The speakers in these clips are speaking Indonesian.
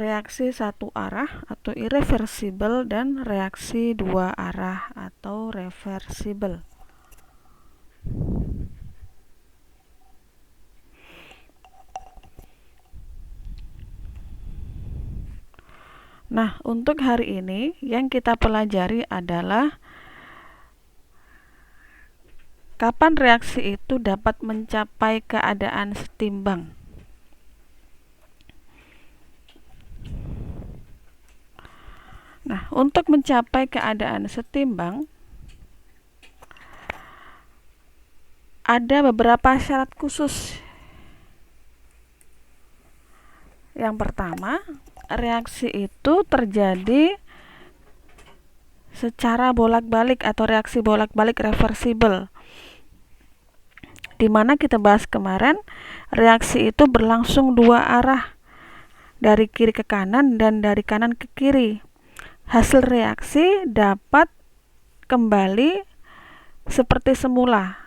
reaksi satu arah atau irreversible dan reaksi dua arah atau reversible. Nah, untuk hari ini yang kita pelajari adalah kapan reaksi itu dapat mencapai keadaan setimbang. Nah, untuk mencapai keadaan setimbang, ada beberapa syarat khusus. Yang pertama, reaksi itu terjadi secara bolak-balik atau reaksi bolak-balik reversible. Dimana kita bahas kemarin, reaksi itu berlangsung dua arah, dari kiri ke kanan dan dari kanan ke kiri. Hasil reaksi dapat kembali seperti semula.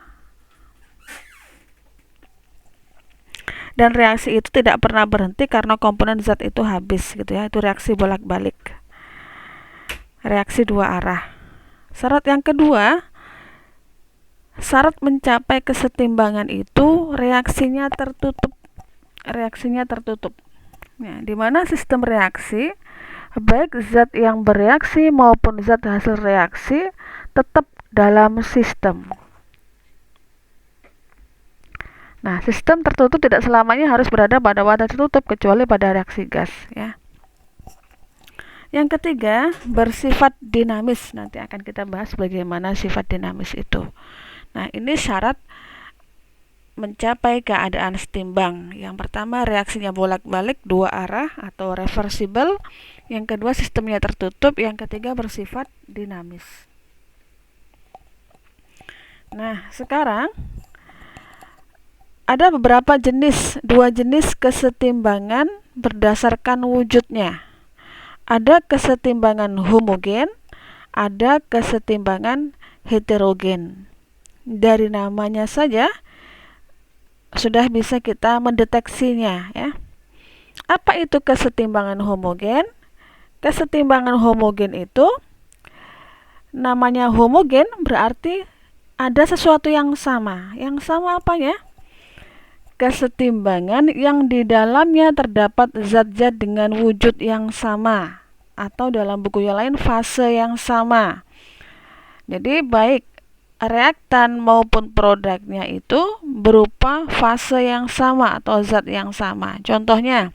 Dan reaksi itu tidak pernah berhenti karena komponen zat itu habis gitu ya. Itu reaksi bolak-balik. Reaksi dua arah. Syarat yang kedua, syarat mencapai kesetimbangan itu reaksinya tertutup. Reaksinya tertutup. Nah, di mana sistem reaksi baik zat yang bereaksi maupun zat hasil reaksi tetap dalam sistem. Nah, sistem tertutup tidak selamanya harus berada pada wadah tertutup kecuali pada reaksi gas ya. Yang ketiga, bersifat dinamis. Nanti akan kita bahas bagaimana sifat dinamis itu. Nah, ini syarat mencapai keadaan setimbang. Yang pertama, reaksinya bolak-balik dua arah atau reversible. Yang kedua, sistemnya tertutup. Yang ketiga, bersifat dinamis. Nah, sekarang ada beberapa dua jenis kesetimbangan berdasarkan wujudnya. Ada kesetimbangan homogen, ada kesetimbangan heterogen. Dari namanya saja sudah bisa kita mendeteksinya ya. Apa itu kesetimbangan homogen? Kesetimbangan homogen itu namanya homogen berarti ada sesuatu yang sama. Yang sama apanya? Kesetimbangan yang di dalamnya terdapat zat-zat dengan wujud yang sama, atau dalam buku yang lain fase yang sama. Jadi baik reaktan maupun produknya itu berupa fase yang sama atau zat yang sama. Contohnya,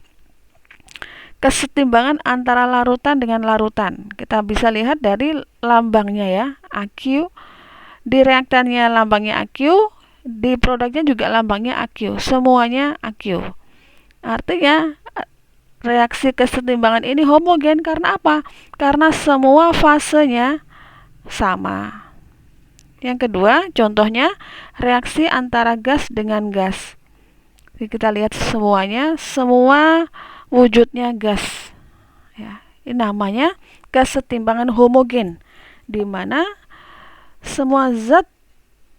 kesetimbangan antara larutan dengan larutan. Kita bisa lihat dari lambangnya ya, AQ. Di reaktannya lambangnya AQ, di produknya juga lambangnya AQ, semuanya AQ. Artinya reaksi kesetimbangan ini homogen karena apa? Karena semua fasenya sama. Yang kedua, contohnya reaksi antara gas dengan gas. Jadi kita lihat semuanya, semua wujudnya gas. Ya, ini namanya kesetimbangan homogen, di mana semua zat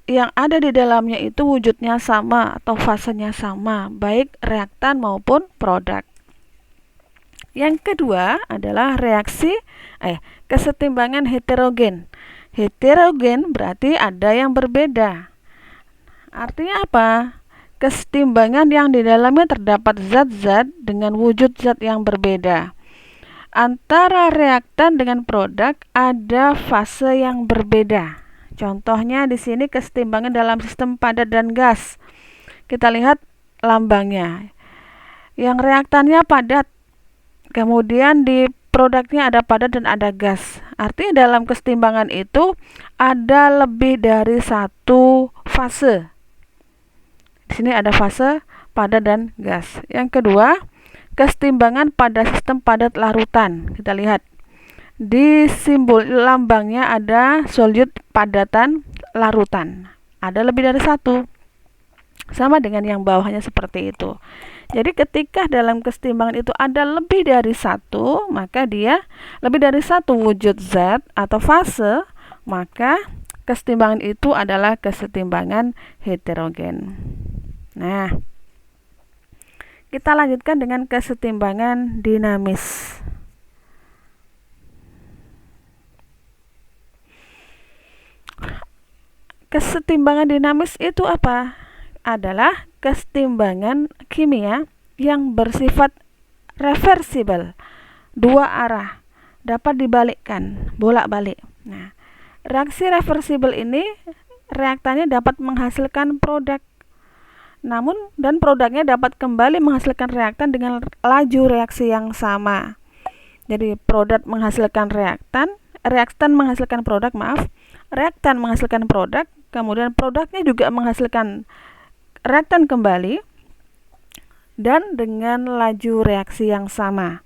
yang ada di dalamnya itu wujudnya sama atau fasenya sama, baik reaktan maupun produk. Yang kedua adalah kesetimbangan heterogen. Heterogen berarti ada yang berbeda. Artinya apa? Kesetimbangan yang di dalamnya terdapat zat-zat dengan wujud zat yang berbeda. Antara reaktan dengan produk ada fase yang berbeda. Contohnya di sini kesetimbangan dalam sistem padat dan gas. Kita lihat lambangnya. Yang reaktannya padat, kemudian di produknya ada padat dan ada gas. Artinya dalam kesetimbangan itu ada lebih dari satu fase. Di sini ada fase padat dan gas. Yang kedua, kesetimbangan pada sistem padat larutan. Kita lihat. Di simbol lambangnya ada solid padatan larutan. Ada lebih dari satu. Sama dengan yang bawahnya seperti itu. Jadi ketika dalam kesetimbangan itu ada lebih dari satu, maka dia lebih dari satu wujud zat atau fase, maka kesetimbangan itu adalah kesetimbangan heterogen. Nah, Kita lanjutkan dengan kesetimbangan dinamis. Kesetimbangan dinamis itu apa? Adalah kesetimbangan kimia yang bersifat reversibel, dua arah, dapat dibalikkan, bolak-balik. Nah, reaksi reversibel ini reaktannya dapat menghasilkan produk. Namun dan produknya dapat kembali menghasilkan reaktan dengan laju reaksi yang sama. Jadi produk menghasilkan reaktan menghasilkan produk, reaktan menghasilkan produk, kemudian produknya juga menghasilkan reaktan kembali dan dengan laju reaksi yang sama.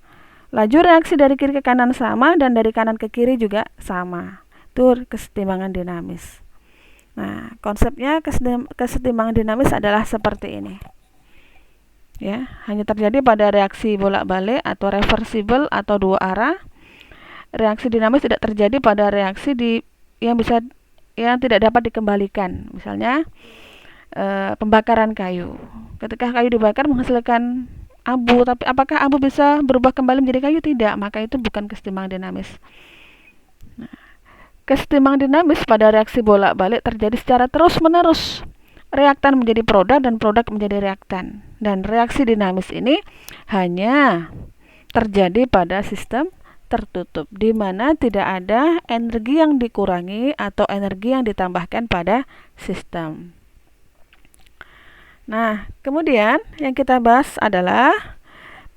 Laju reaksi dari kiri ke kanan sama dan dari kanan ke kiri juga sama. Itu kesetimbangan dinamis. Nah, konsepnya kesetimbangan dinamis adalah seperti ini. Ya, hanya terjadi pada reaksi bolak-balik atau reversible atau dua arah. Reaksi dinamis tidak terjadi pada reaksi yang tidak dapat dikembalikan. Misalnya pembakaran kayu. Ketika kayu dibakar menghasilkan abu, tapi apakah abu bisa berubah kembali menjadi kayu? Tidak, maka itu bukan kesetimbangan dinamis. Nah, kesetimbangan dinamis pada reaksi bolak-balik terjadi secara terus-menerus. Reaktan menjadi produk dan produk menjadi reaktan. Dan reaksi dinamis ini hanya terjadi pada sistem tertutup, di mana tidak ada energi yang dikurangi atau energi yang ditambahkan pada sistem. Nah, kemudian yang kita bahas adalah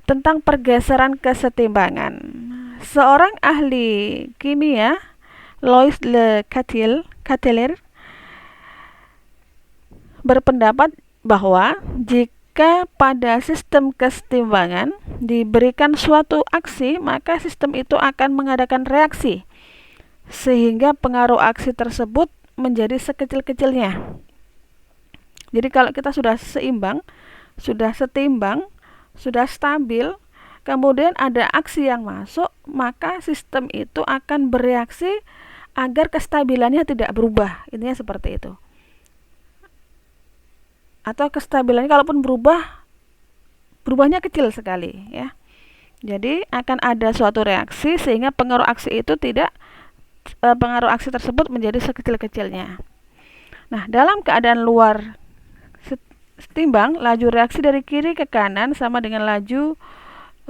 tentang pergeseran kesetimbangan. Seorang ahli kimia, Louis Le Catellier, berpendapat bahwa jika pada sistem kesetimbangan diberikan suatu aksi, maka sistem itu akan mengadakan reaksi sehingga pengaruh aksi tersebut menjadi sekecil-kecilnya. Jadi kalau kita sudah seimbang, sudah setimbang, sudah stabil, kemudian ada aksi yang masuk, maka sistem itu akan bereaksi agar kestabilannya tidak berubah. Intinya seperti itu. Atau kestabilannya kalaupun berubahnya kecil sekali, ya. Jadi akan ada suatu reaksi sehingga pengaruh aksi tersebut menjadi sekecil-kecilnya. Nah, dalam keadaan luar setimbang, laju reaksi dari kiri ke kanan sama dengan laju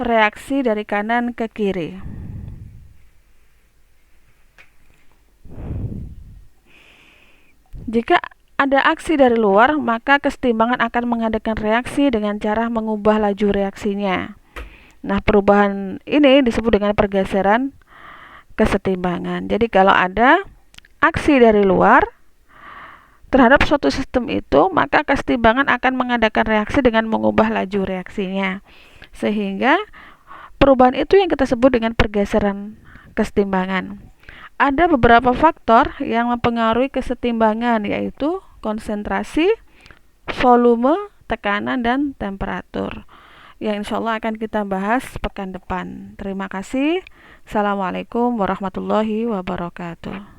reaksi dari kanan ke kiri. Jika ada aksi dari luar, maka kesetimbangan akan mengadakan reaksi dengan cara mengubah laju reaksinya. Nah, perubahan ini disebut dengan pergeseran kesetimbangan. Jadi kalau ada aksi dari luar terhadap suatu sistem itu, maka kesetimbangan akan mengadakan reaksi dengan mengubah laju reaksinya. Sehingga perubahan itu yang kita sebut dengan pergeseran kesetimbangan. Ada beberapa faktor yang mempengaruhi kesetimbangan, yaitu konsentrasi, volume, tekanan, dan temperatur, yang insya Allah akan kita bahas pekan depan. Terima kasih. Assalamualaikum warahmatullahi wabarakatuh.